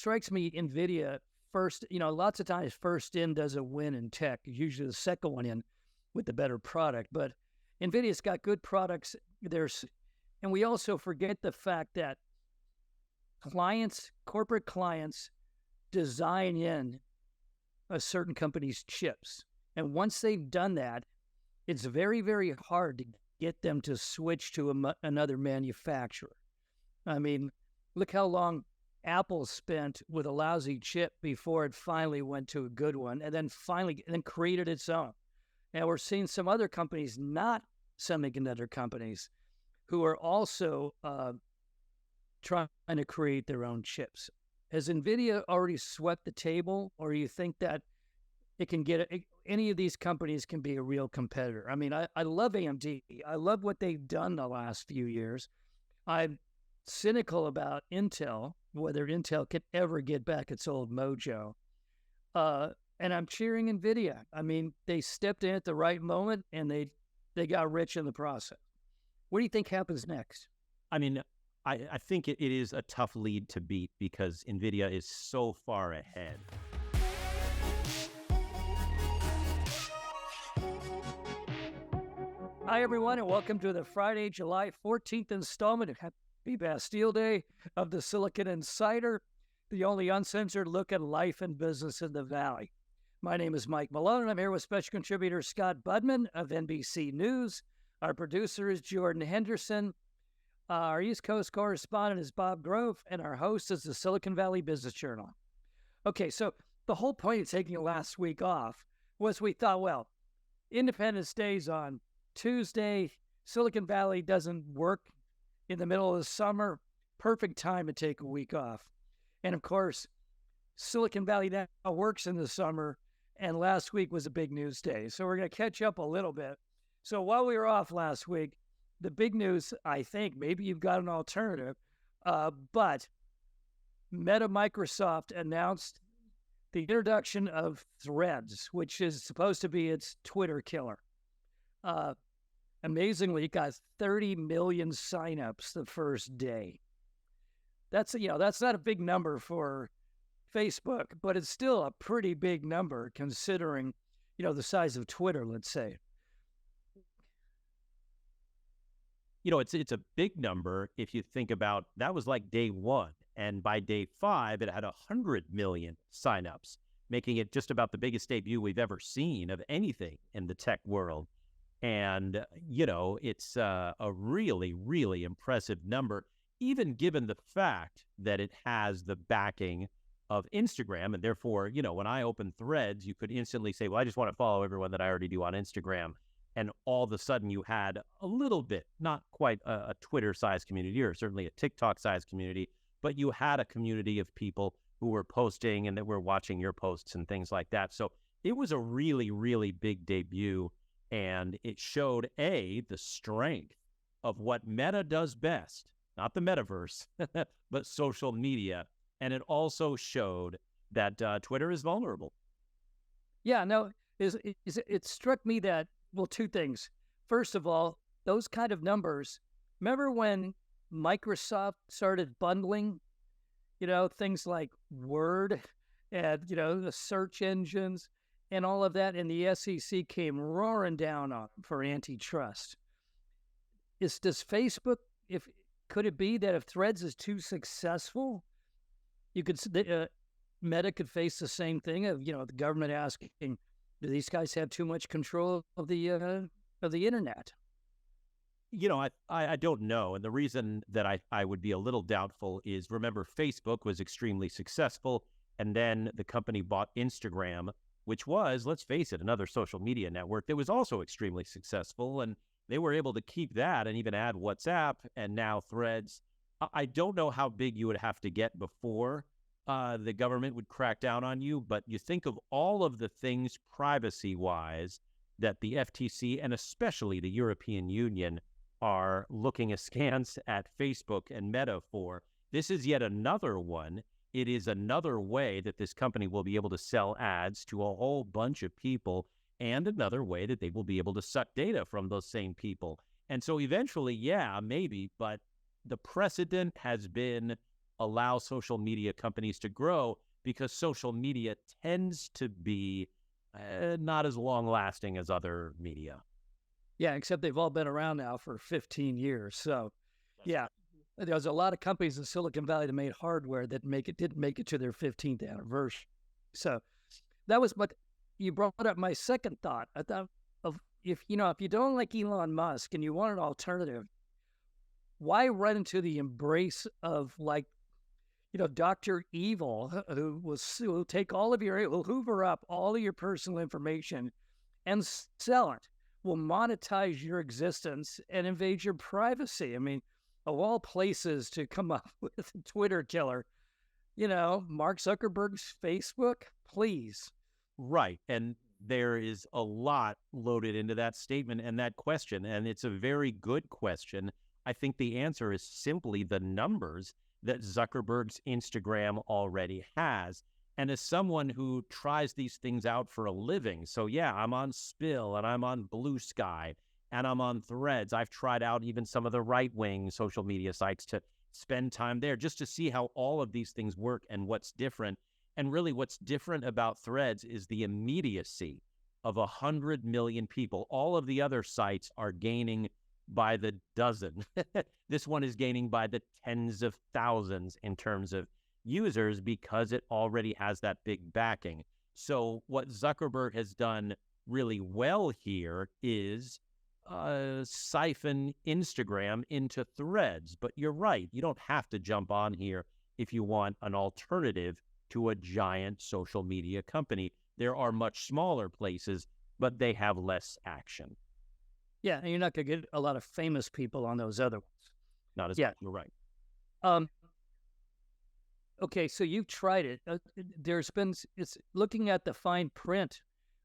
strikes me, Nvidia first, lots of times first in doesn't win in tech. Usually the second one in with the better product. But Nvidia's got good products. And we also forget the fact that corporate clients design in a certain company's chips. And once they've done that, it's very, very hard to get them to switch to another manufacturer. I mean, look how long Apple spent with a lousy chip before it finally went to a good one, and then created its own. And we're seeing some other companies, not semiconductor companies, who are also trying to create their own chips. Has NVIDIA already swept the table, or do you think that it can any of these companies can be a real competitor? I mean, I love AMD. I love what they've done the last few years. I'm cynical about Intel, whether Intel could ever get back its old mojo. And I'm cheering NVIDIA. I mean, they stepped in at the right moment, and they got rich in the process. What do you think happens next? I mean, I think it is a tough lead to beat because NVIDIA is so far ahead. Hi, everyone, and welcome to the Friday, July 14th installment of Happy Bastille Day of the Silicon Insider, the only uncensored look at life and business in the Valley. My name is Mike Malone, and I'm here with special contributor Scott Budman of NBC News. Our producer is Jordan Henderson. Our East Coast correspondent is Bob Grove, and our host is the Silicon Valley Business Journal. Okay, so the whole point of taking last week off was we thought, well, Independence Day's on Tuesday, Silicon Valley doesn't work in the middle of the summer, perfect time to take a week off. And of course, Silicon Valley now works in the summer, and last week was a big news day. So we're going to catch up a little bit. So while we were off last week, the big news, I think, maybe you've got an alternative, but Meta Microsoft announced the introduction of Threads, which is supposed to be its Twitter killer. Amazingly, it got 30 million signups the first day. That's not a big number for Facebook, but it's still a pretty big number considering, the size of Twitter, let's say. It's a big number if you think about that was like day one. And by day 5, it had 100 million signups, making it just about the biggest debut we've ever seen of anything in the tech world. And, it's a really, really impressive number, even given the fact that it has the backing of Instagram. And therefore, when I open Threads, you could instantly say, well, I just want to follow everyone that I already do on Instagram. And all of a sudden you had a little bit, not quite a Twitter-sized community or certainly a TikTok-sized community, but you had a community of people who were posting and that were watching your posts and things like that. So it was a really, really big debut. And it showed, the strength of what Meta does best, not the metaverse, but social media. And it also showed that Twitter is vulnerable. Yeah, no, it struck me that, well, two things. First of all, those kind of numbers, remember when Microsoft started bundling, things like Word and, the search engines and all of that, and the SEC came roaring down on them for antitrust. Does Facebook, could it be that if Threads is too successful, Meta could face the same thing of, the government asking, do these guys have too much control of the internet? I don't know. And the reason that I would be a little doubtful is, remember, Facebook was extremely successful. And then the company bought Instagram, which was, let's face it, another social media network that was also extremely successful. And they were able to keep that and even add WhatsApp and now Threads. I don't know how big you would have to get before the government would crack down on you, but you think of all of the things privacy-wise that the FTC and especially the European Union are looking askance at Facebook and Meta for. This is yet another one. It is another way that this company will be able to sell ads to a whole bunch of people, and another way that they will be able to suck data from those same people. And so eventually, yeah, maybe, but the precedent has been allow social media companies to grow because social media tends to be not as long-lasting as other media. Yeah, except they've all been around now for 15 years. So, yeah, there's a lot of companies in Silicon Valley that made hardware that didn't make it to their 15th anniversary. So that was what you brought up. My second thought. I thought of if you don't like Elon Musk and you want an alternative, why run into the embrace of Dr. Evil, who will take will hoover up all of your personal information and sell it, will monetize your existence and invade your privacy. I mean, of all places to come up with a Twitter killer, Mark Zuckerberg's Facebook, please. Right. And there is a lot loaded into that statement and that question. And it's a very good question. I think the answer is simply the numbers that Zuckerberg's Instagram already has. And as someone who tries these things out for a living, so yeah, I'm on Spill and I'm on Blue Sky and I'm on Threads. I've tried out even some of the right-wing social media sites to spend time there just to see how all of these things work and what's different. And really what's different about Threads is the immediacy of 100 million people. All of the other sites are gaining by the dozen. This one is gaining by the tens of thousands in terms of users because it already has that big backing. So what Zuckerberg has done really well here is siphon Instagram into Threads. But you're right, you don't have to jump on here if you want an alternative to a giant social media company. There are much smaller places, but they have less action. Yeah, and you're not going to get a lot of famous people on those other ones. Not as much, you're right. Okay, so you've tried it. It's looking at the fine print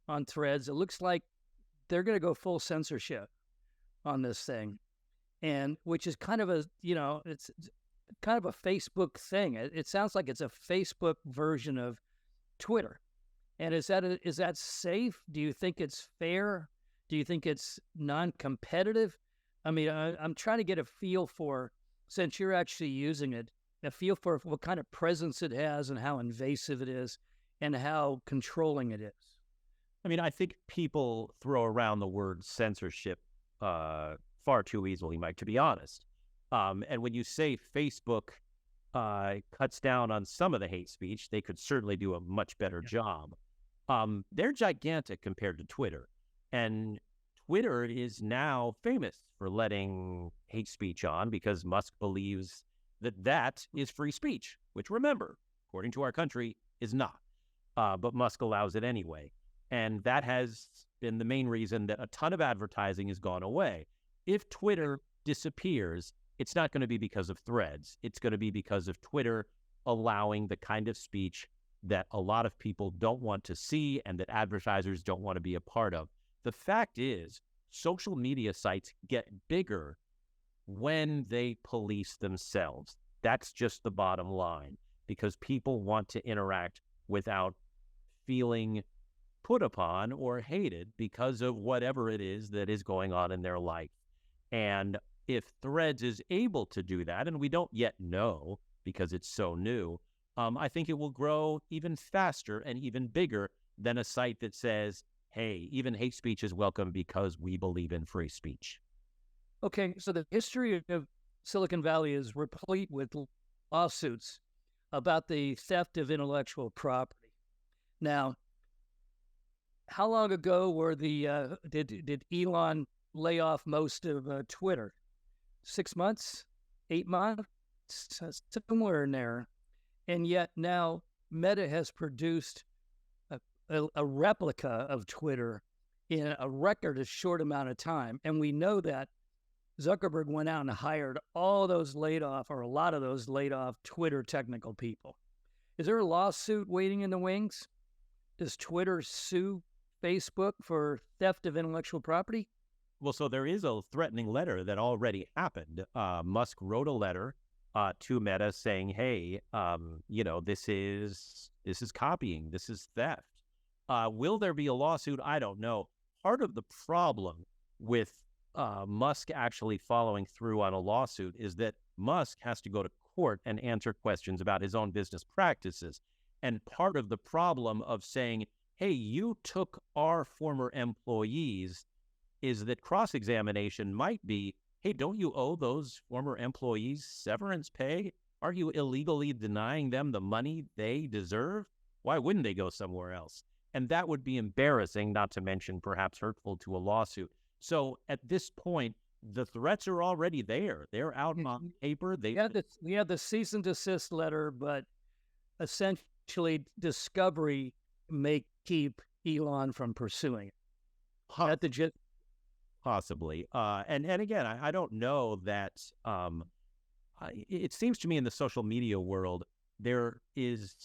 on Threads. It looks like they're going to go full censorship on this thing, and which is kind of it's kind of a Facebook thing. It sounds like it's a Facebook version of Twitter. And is that safe? Do you think it's fair? Do you think it's non-competitive? I mean, I'm trying to get a feel for, since you're actually using it, a feel for what kind of presence it has and how invasive it is and how controlling it is. I mean, I think people throw around the word censorship far too easily, Mike, to be honest. And when you say Facebook cuts down on some of the hate speech, they could certainly do a much better job. They're gigantic compared to Twitter. And Twitter is now famous for letting hate speech on because Musk believes that is free speech, which, remember, according to our country, is not. But Musk allows it anyway. And that has been the main reason that a ton of advertising has gone away. If Twitter disappears, it's not going to be because of Threads. It's going to be because of Twitter allowing the kind of speech that a lot of people don't want to see and that advertisers don't want to be a part of. The fact is, social media sites get bigger when they police themselves. That's just the bottom line, because people want to interact without feeling put upon or hated because of whatever it is that is going on in their life. And if Threads is able to do that, and we don't yet know because it's so new, I think it will grow even faster and even bigger than a site that says, hey, even hate speech is welcome because we believe in free speech. Okay, so the history of Silicon Valley is replete with lawsuits about the theft of intellectual property. Now, how long ago did Elon lay off most of Twitter? 6 months? 8 months? Somewhere in there. And yet now Meta has produced a replica of Twitter in a record short amount of time. And we know that Zuckerberg went out and hired all those laid off, or a lot of those laid off Twitter technical people. Is there a lawsuit waiting in the wings? Does Twitter sue Facebook for theft of intellectual property? Well, so there is a threatening letter that already happened. Musk wrote a letter to Meta saying, hey, this is copying, this is theft. Will there be a lawsuit? I don't know. Part of the problem with Musk actually following through on a lawsuit is that Musk has to go to court and answer questions about his own business practices. And part of the problem of saying, hey, you took our former employees, is that cross-examination might be, hey, don't you owe those former employees severance pay? Are you illegally denying them the money they deserve? Why wouldn't they go somewhere else? And that would be embarrassing, not to mention perhaps hurtful to a lawsuit. So at this point, the threats are already there. They're out on paper. We had the cease and desist letter, but essentially Discovery may keep Elon from pursuing it. Possibly. And again, I don't know that it seems to me in the social media world, there is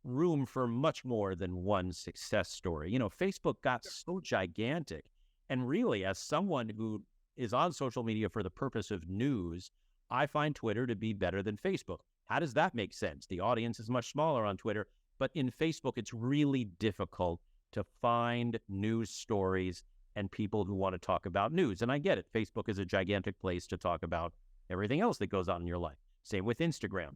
room for much more than one success story. You know, Facebook got so gigantic. And really, as someone who is on social media for the purpose of news, I find Twitter to be better than Facebook. How does that make sense? The audience is much smaller on Twitter, but in Facebook, it's really difficult to find news stories and people who want to talk about news. And I get it. Facebook is a gigantic place to talk about everything else that goes on in your life. Same with Instagram.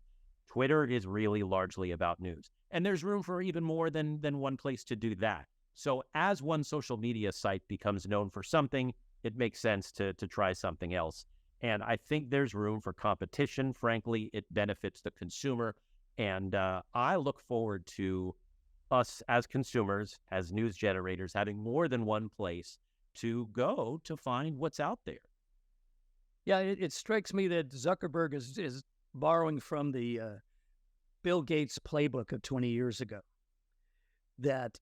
Twitter is really largely about news. And there's room for even more than one place to do that. So as one social media site becomes known for something, it makes sense to try something else. And I think there's room for competition. Frankly, it benefits the consumer. And I look forward to us as consumers, as news generators, having more than one place to go to find what's out there. Yeah, it strikes me that Zuckerberg is borrowing from the Bill Gates playbook of 20 years ago. That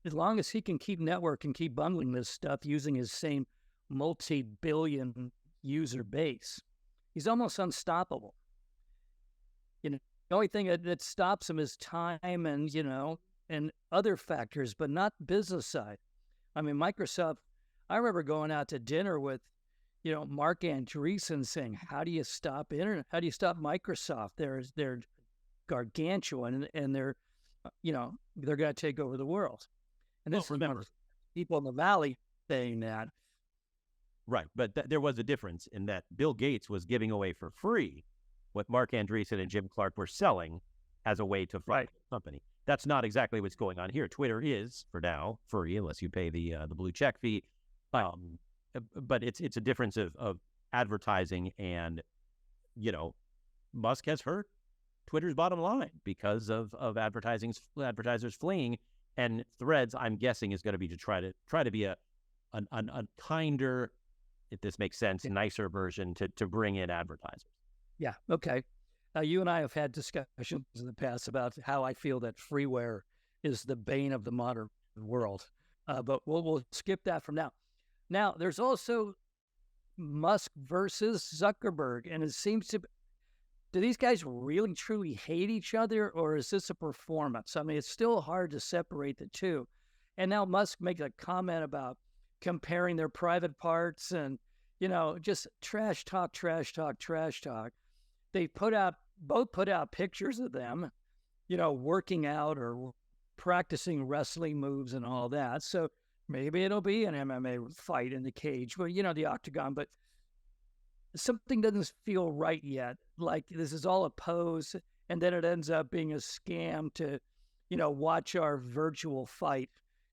as long as he can keep network and keep bundling this stuff using his same multi-billion user base, he's almost unstoppable. You know, the only thing that stops him is time and, and other factors, but not business side. I mean, Microsoft, I remember going out to dinner with, Mark Andreessen saying, how do you stop internet? How do you stop Microsoft? They're gargantuan and they're, they're going to take over the world. And this remember people in the Valley saying that. Right. But there was a difference in that Bill Gates was giving away for free what Mark Andreessen and Jim Clark were selling as a way to fund the company. That's not exactly what's going on here. Twitter is, for now, free unless you pay the blue check fee. But it's a difference of advertising and, Musk has hurt Twitter's bottom line because of advertisers fleeing, and Threads, I'm guessing, is going to be to try to be a kinder, if this makes sense, nicer version to bring in advertisers. Yeah. Okay. You and I have had discussions in the past about how I feel that freeware is the bane of the modern world, but we'll skip that from now. Now, there's also Musk versus Zuckerberg, and it seems to do these guys really truly hate each other, or is this a performance? I mean, it's still hard to separate the two. And now Musk makes a comment about comparing their private parts and, just trash talk. They both put out pictures of them, working out or practicing wrestling moves and all that. So maybe it'll be an MMA fight in the cage, but the octagon, but something doesn't feel right yet. Like this is all a pose, and then it ends up being a scam to, watch our virtual fight,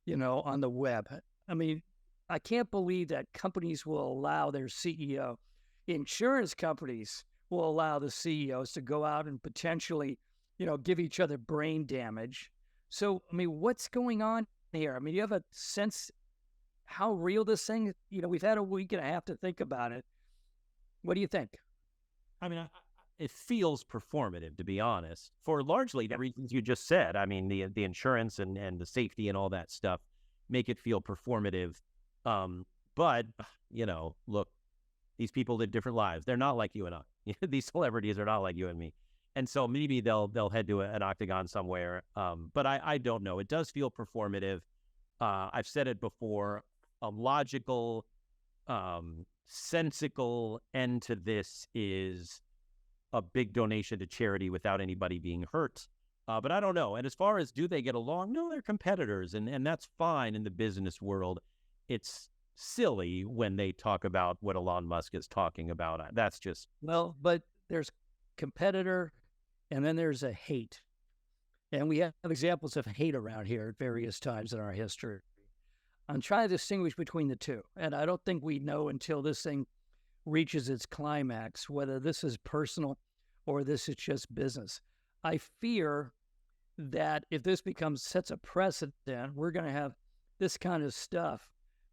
on the web. I mean, I can't believe that companies will allow their CEO, insurance companies will allow the CEOs to go out and potentially, give each other brain damage. So, I mean, what's going on here? I mean, you have a sense how real this thing, we've had a week and a half to think about it. What do you think? I mean, it feels performative, to be honest, for largely the reasons you just said. I mean, the insurance and the safety and all that stuff make it feel performative. But, look, these people live different lives. They're not like you and I. These celebrities are not like you and me. And so maybe they'll head to an octagon somewhere. But I don't know. It does feel performative. I've said it before. A logical, sensical end to this is a big donation to charity without anybody being hurt. But I don't know. And as far as do they get along? No, they're competitors. And that's fine in the business world. It's silly when they talk about what Elon Musk is talking about. That's just... Well, but there's competitor, and then there's a hate. And we have examples of hate around here at various times in our history. I'm trying to distinguish between the two. And I don't think we know until this thing reaches its climax whether this is personal or this is just business. I fear that if this sets a precedent, we're going to have this kind of stuff,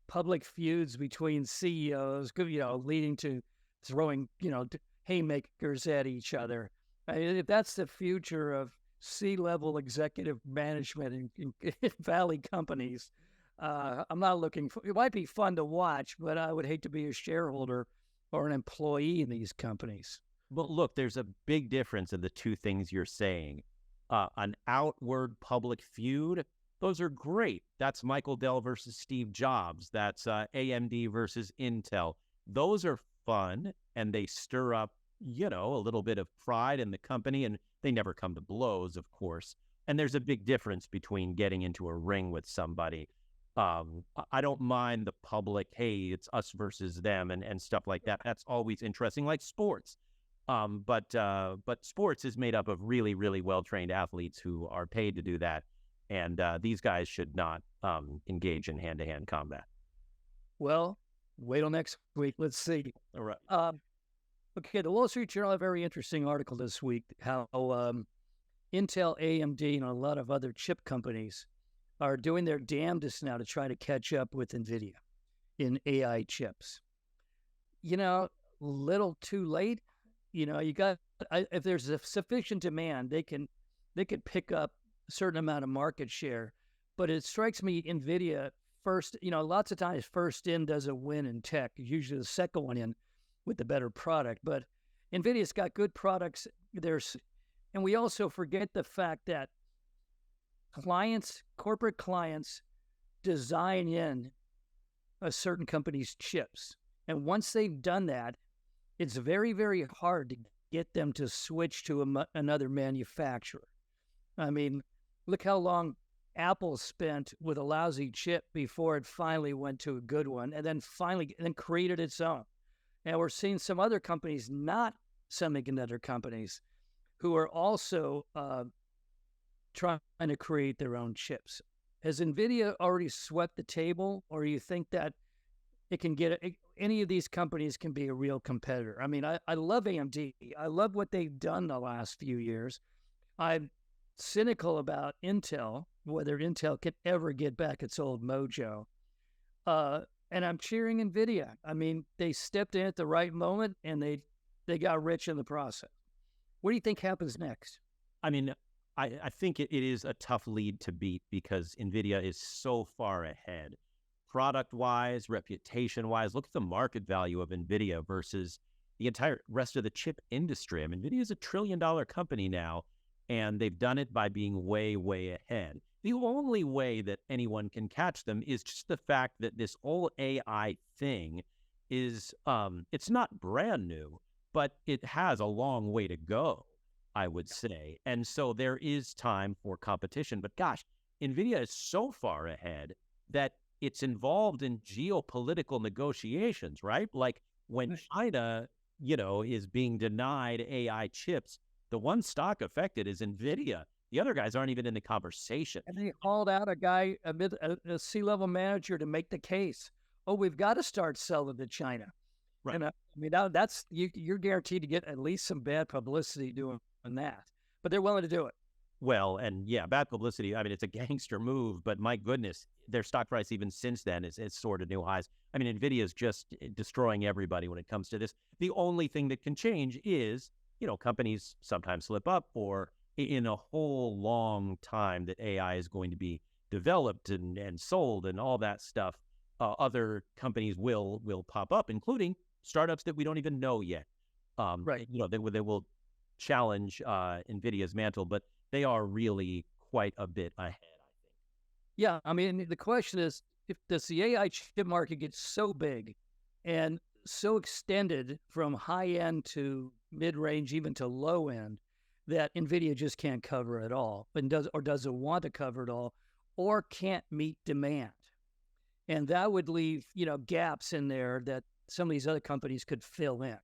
public feuds between CEOs, leading to throwing, haymakers at each other. If that's the future of C-level executive management in Valley companies, I'm not looking for. It might be fun to watch, but I would hate to be a shareholder or an employee in these companies. But look, there's a big difference in the two things you're saying. An outward public feud, those are great. That's Michael Dell versus Steve Jobs. That's AMD versus Intel. Those are fun, and they stir up, a little bit of pride in the company, and they never come to blows, of course. And there's a big difference between getting into a ring with somebody. I don't mind the public, hey, it's us versus them and stuff like that. That's always interesting, like sports. But sports is made up of really, really well-trained athletes who are paid to do that. And these guys should not engage in hand-to-hand combat. Well, wait till next week. Let's see. All right. Okay, the Wall Street Journal had a very interesting article this week, how Intel, AMD, and a lot of other chip companies are doing their damnedest now to try to catch up with Nvidia in AI chips. Little too late. If there's a sufficient demand, they could pick up a certain amount of market share. But it strikes me Nvidia first, lots of times first in doesn't win in tech. Usually the second one in with the better product. But Nvidia's got good products. And we also forget the fact that corporate clients design in a certain company's chips. And once they've done that, it's very, very hard to get them to switch to another manufacturer. I mean, look how long Apple spent with a lousy chip before it finally went to a good one, and then created its own. And we're seeing some other companies, not semiconductor companies, who are also trying to create their own chips. Has NVIDIA already swept the table, or do you think that it can any of these companies can be a real competitor? I mean, I love AMD. I love what they've done the last few years. I'm cynical about Intel, whether Intel could ever get back its old mojo. And I'm cheering NVIDIA. I mean, they stepped in at the right moment, and they got rich in the process. What do you think happens next? I mean, I think it is a tough lead to beat because NVIDIA is so far ahead. Product-wise, reputation-wise, look at the market value of NVIDIA versus the entire rest of the chip industry. I mean, NVIDIA is a $1 trillion company now, and they've done it by being way, way ahead. The only way that anyone can catch them is just the fact that this whole AI thing is, it's not brand new, but it has a long way to go, I would say. And so there is time for competition. But gosh, NVIDIA is so far ahead that it's involved in geopolitical negotiations, right? Like when China, is being denied AI chips, the one stock affected is NVIDIA. The other guys aren't even in the conversation. And they hauled out a guy, a C-level manager, to make the case. Oh, we've got to start selling to China. Right. And that's you're guaranteed to get at least some bad publicity doing that. But they're willing to do it. Well, and yeah, bad publicity. I mean, it's a gangster move, but my goodness, their stock price even since then is sort of new highs. I mean, NVIDIA is just destroying everybody when it comes to this. The only thing that can change is, companies sometimes slip up, or in a whole long time that AI is going to be developed and sold and all that stuff, other companies will pop up, including startups that we don't even know yet. Right. They will challenge NVIDIA's mantle, but they are really quite a bit ahead, I think. Yeah, I mean, the question is, does the AI chip market get so big and so extended from high-end to mid-range, even to low-end, that NVIDIA just can't cover it all, and doesn't want to cover it all, or can't meet demand? And that would leave, gaps in there that some of these other companies could fill in.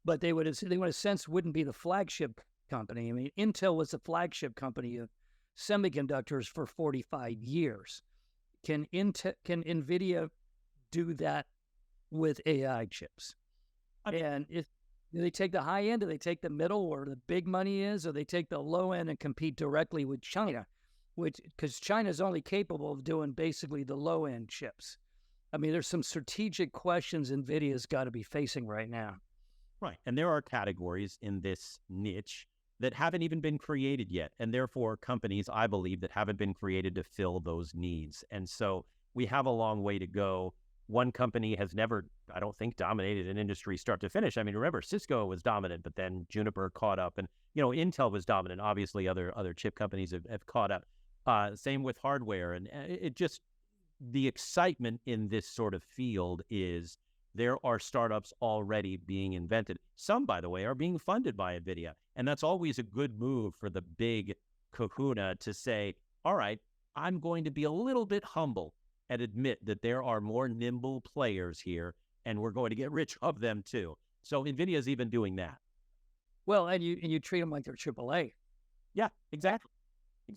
but they would have since wouldn't be the flagship company. I mean, Intel was the flagship company of semiconductors for 45 years. Can Nvidia do that with AI chips? And do they take the high end? Do they take the middle, where the big money is, or they take the low end and compete directly with China, because China's only capable of doing basically the low end chips? I mean, there's some strategic questions Nvidia's got to be facing right now. Right. And there are categories in this niche that haven't even been created yet. And therefore, companies, I believe, that haven't been created to fill those needs. And so we have a long way to go. One company has never, I don't think, dominated an industry start to finish. I mean, remember, Cisco was dominant, but then Juniper caught up. And, Intel was dominant. Obviously, other chip companies have caught up. Same with hardware. And it just, the excitement in this sort of field is there are startups already being invented. Some, by the way, are being funded by NVIDIA. And that's always a good move for the big kahuna to say, all right, I'm going to be a little bit humble and admit that there are more nimble players here, and we're going to get rich of them too. So NVIDIA is even doing that. Well, and you treat them like they're AAA. Yeah, exactly.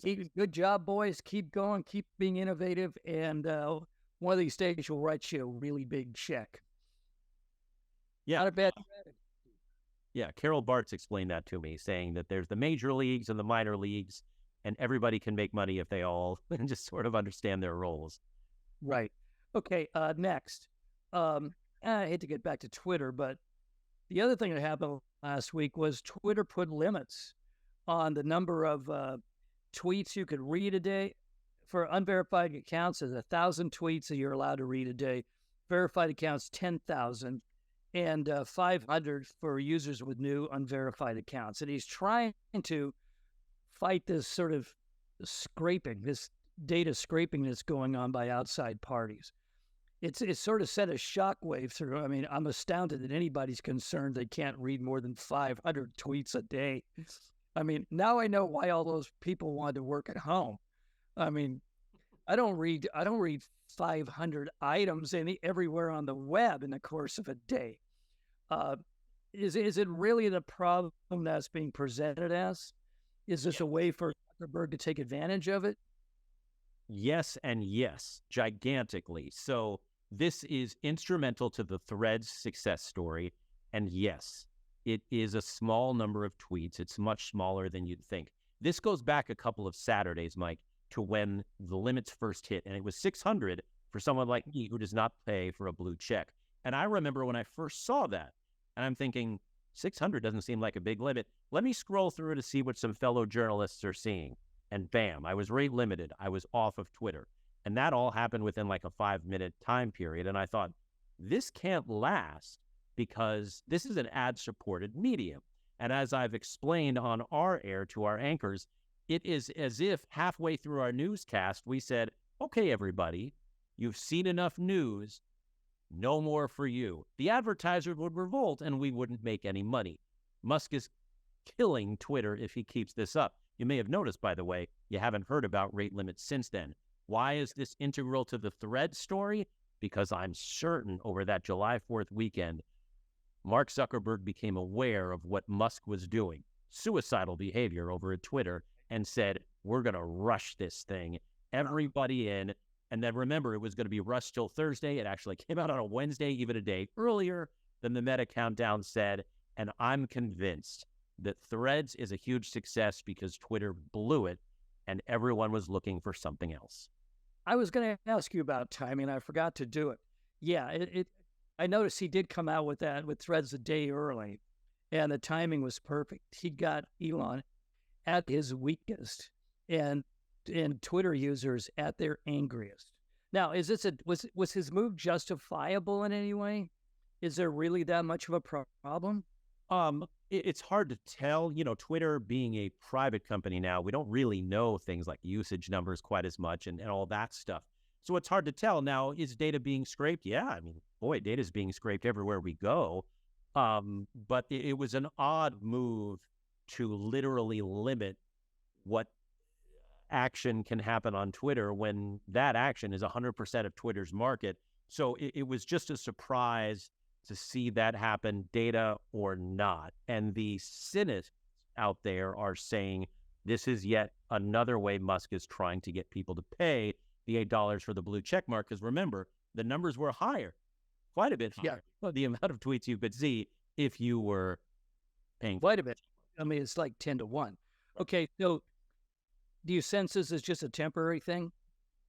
Good job, boys. Keep going. Keep being innovative. And one of these days, you'll write you a really big check. Yeah. Not a bad strategy. Yeah, Carol Bartz explained that to me, saying that there's the major leagues and the minor leagues, and everybody can make money if they all just sort of understand their roles. Right. Okay, next. I hate to get back to Twitter, but the other thing that happened last week was Twitter put limits on the number of tweets you could read a day. For unverified accounts, there's 1,000 tweets that you're allowed to read a day. Verified accounts, 10,000. And 500 for users with new unverified accounts. And he's trying to fight this sort of scraping, this data scraping that's going on by outside parties. It's sort of sent a shockwave through. I mean, I'm astounded that anybody's concerned they can't read more than 500 tweets a day. I mean, now I know why all those people wanted to work at home. I mean, I don't read 500 items everywhere on the web in the course of a day. Is it really the problem that's being presented as? Is this a way for Zuckerberg to take advantage of it? Yes and yes, gigantically. So this is instrumental to the Threads success story. And yes, it is a small number of tweets. It's much smaller than you'd think. This goes back a couple of Saturdays, Mike, to when the limits first hit. And it was 600 for someone like me who does not pay for a blue check. And I remember when I first saw that, and I'm thinking, 600 doesn't seem like a big limit. Let me scroll through to see what some fellow journalists are seeing. And bam, I was rate limited. I was off of Twitter. And that all happened within like a 5-minute time period. And I thought, this can't last because this is an ad-supported medium. And as I've explained on our air to our anchors, it is as if halfway through our newscast, we said, okay, everybody, you've seen enough news. No more for you. The advertiser would revolt and we wouldn't make any money. Musk is killing Twitter if he keeps this up. You may have noticed, by the way, you haven't heard about rate limits since then. Why is this integral to the Thread story? Because I'm certain over that July 4th weekend, Mark Zuckerberg became aware of what Musk was doing, suicidal behavior over at Twitter, and said, we're going to rush this thing, everybody in. And then remember, it was going to be rushed till Thursday. It actually came out on a Wednesday, even a day earlier than the Meta countdown said. And I'm convinced that Threads is a huge success because Twitter blew it and everyone was looking for something else. I was going to ask you about timing. I forgot to do it. Yeah, I noticed he did come out with that, with Threads a day early, and the timing was perfect. He got Elon at his weakest and Twitter users at their angriest. Now, is this was his move justifiable in any way? Is there really that much of a problem? It's hard to tell. You know, Twitter being a private company now, we don't really know things like usage numbers quite as much and all that stuff. So it's hard to tell. Now, is data being scraped? Yeah, I mean, boy, data is being scraped everywhere we go. But it was an odd move to literally limit what action can happen on Twitter when that action is 100% of Twitter's market. So it was just a surprise to see that happen, data or not. And the cynics out there are saying this is yet another way Musk is trying to get people to pay the $8 for the blue check mark. Because remember, the numbers were higher, quite a bit higher. Yeah. The amount of tweets you could see if you were paying. Quite a bit. I mean, it's like 10 to 1. Okay, so do you sense this is just a temporary thing?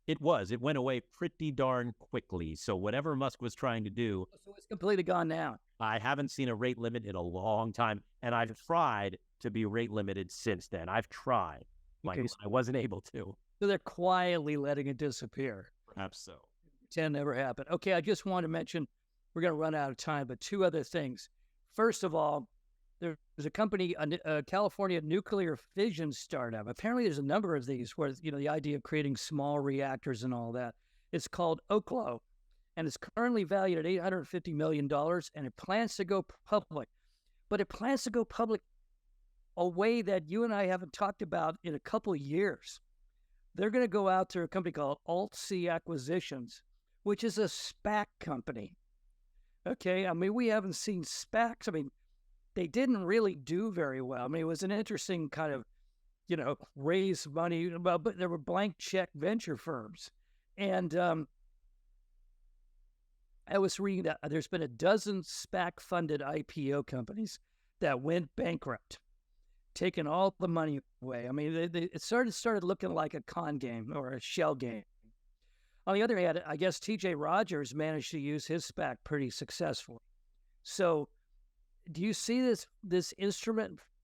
It was. It went away pretty darn quickly. So whatever Musk was trying to do. So it's completely gone now. I haven't seen a rate limit in a long time. And I've tried to be rate limited since then. I've tried. Okay, I wasn't able to. So they're quietly letting it disappear. Perhaps so. Pretend never happened. Okay, I just want to mention, we're going to run out of time, but 2 other things. First of all, there's a company, a California nuclear fission startup. Apparently, there's a number of these where, the idea of creating small reactors and all that. It's called Oklo, and it's currently valued at $850 million, and it plans to go public. But it plans to go public a way that you and I haven't talked about in a couple of years. They're going to go out to a company called Alt-C Acquisitions, which is a SPAC company. Okay, I mean, we haven't seen SPACs. I mean, they didn't really do very well. I mean, it was an interesting kind of, raise money, but there were blank check venture firms. And I was reading that there's been a dozen SPAC-funded IPO companies that went bankrupt, taking all the money away. I mean, it started looking like a con game or a shell game. On the other hand, I guess T.J. Rogers managed to use his SPAC pretty successfully. So do you see this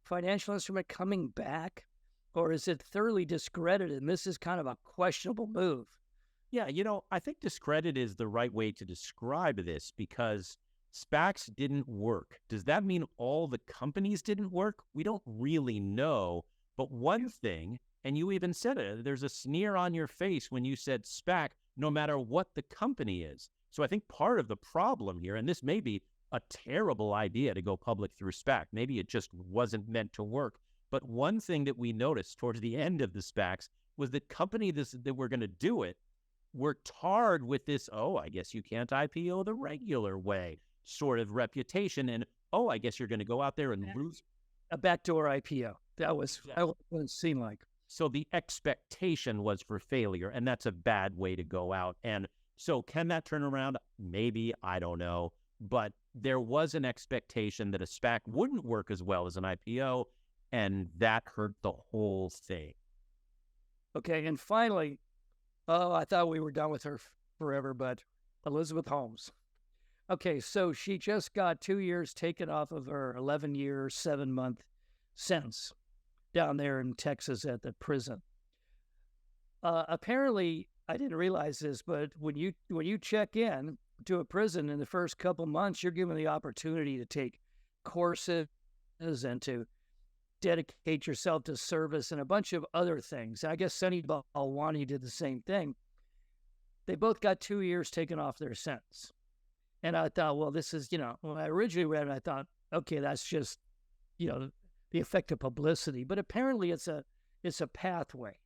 financial instrument coming back, or is it thoroughly discredited and this is kind of a questionable move? Yeah, I think discredit is the right way to describe this because SPACs didn't work. Does that mean all the companies didn't work? We don't really know. But one thing, and you even said it, there's a sneer on your face when you said SPAC, no matter what the company is. So I think part of the problem here, and this may be a terrible idea to go public through SPAC. Maybe it just wasn't meant to work. But one thing that we noticed towards the end of the SPACs was that companies that were going to do it were tarred with this, I guess you can't IPO the regular way sort of reputation. And, I guess you're going to go out there and lose. A backdoor IPO. That was what it seemed like. So the expectation was for failure, and that's a bad way to go out. And so can that turn around? Maybe, I don't know. But there was an expectation that a SPAC wouldn't work as well as an IPO, and that hurt the whole thing. Okay, and finally, I thought we were done with her forever, but Elizabeth Holmes. Okay, so she just got 2 years taken off of her 11-year, 7-month sentence down there in Texas at the prison. Apparently, I didn't realize this, but when you check in to a prison in the first couple months, you're given the opportunity to take courses and to dedicate yourself to service and a bunch of other things. I guess Sunny Balwani did the same thing. They both got 2 years taken off their sentence. And I thought, well, this is, when I originally read it, I thought, okay, that's just, the effect of publicity. But apparently it's a pathway.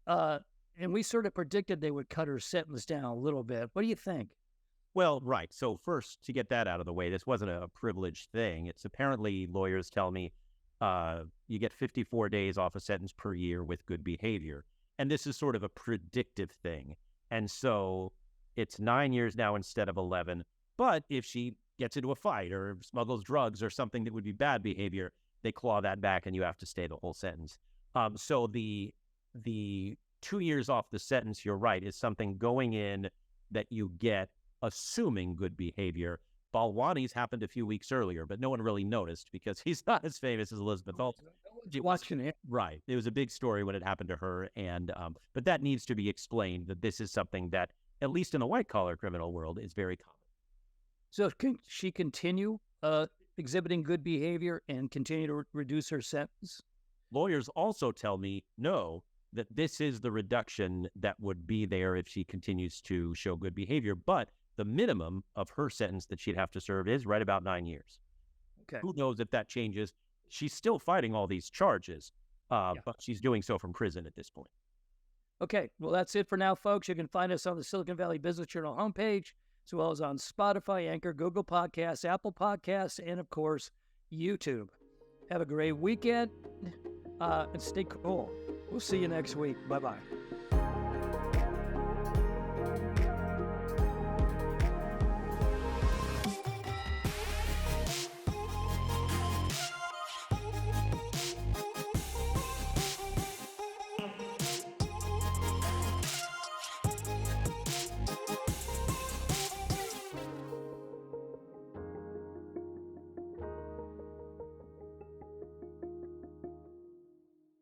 And we sort of predicted they would cut her sentence down a little bit. What do you think? Well, right. So first, to get that out of the way, this wasn't a privileged thing. It's apparently, lawyers tell me, you get 54 days off a sentence per year with good behavior. And this is sort of a predictive thing. And so it's 9 years now instead of 11. But if she gets into a fight or smuggles drugs or something that would be bad behavior, they claw that back and you have to stay the whole sentence. So the 2 years off the sentence, you're right, is something going in that you get assuming good behavior. Balwani's happened a few weeks earlier, but no one really noticed because he's not as famous as Elizabeth Altman. Watching it. Right. It was a big story when it happened to her. And but that needs to be explained, that this is something that, at least in the white-collar criminal world, is very common. So can she continue exhibiting good behavior and continue to reduce her sentence? Lawyers also tell me, no, that this is the reduction that would be there if she continues to show good behavior. But the minimum of her sentence that she'd have to serve is right about 9 years. Okay. Who knows if that changes? She's still fighting all these charges, but she's doing so from prison at this point. Okay. Well, that's it for now, folks. You can find us on the Silicon Valley Business Journal homepage, as well as on Spotify, Anchor, Google Podcasts, Apple Podcasts, and of course, YouTube. Have a great weekend and stay cool. We'll see you next week. Bye-bye.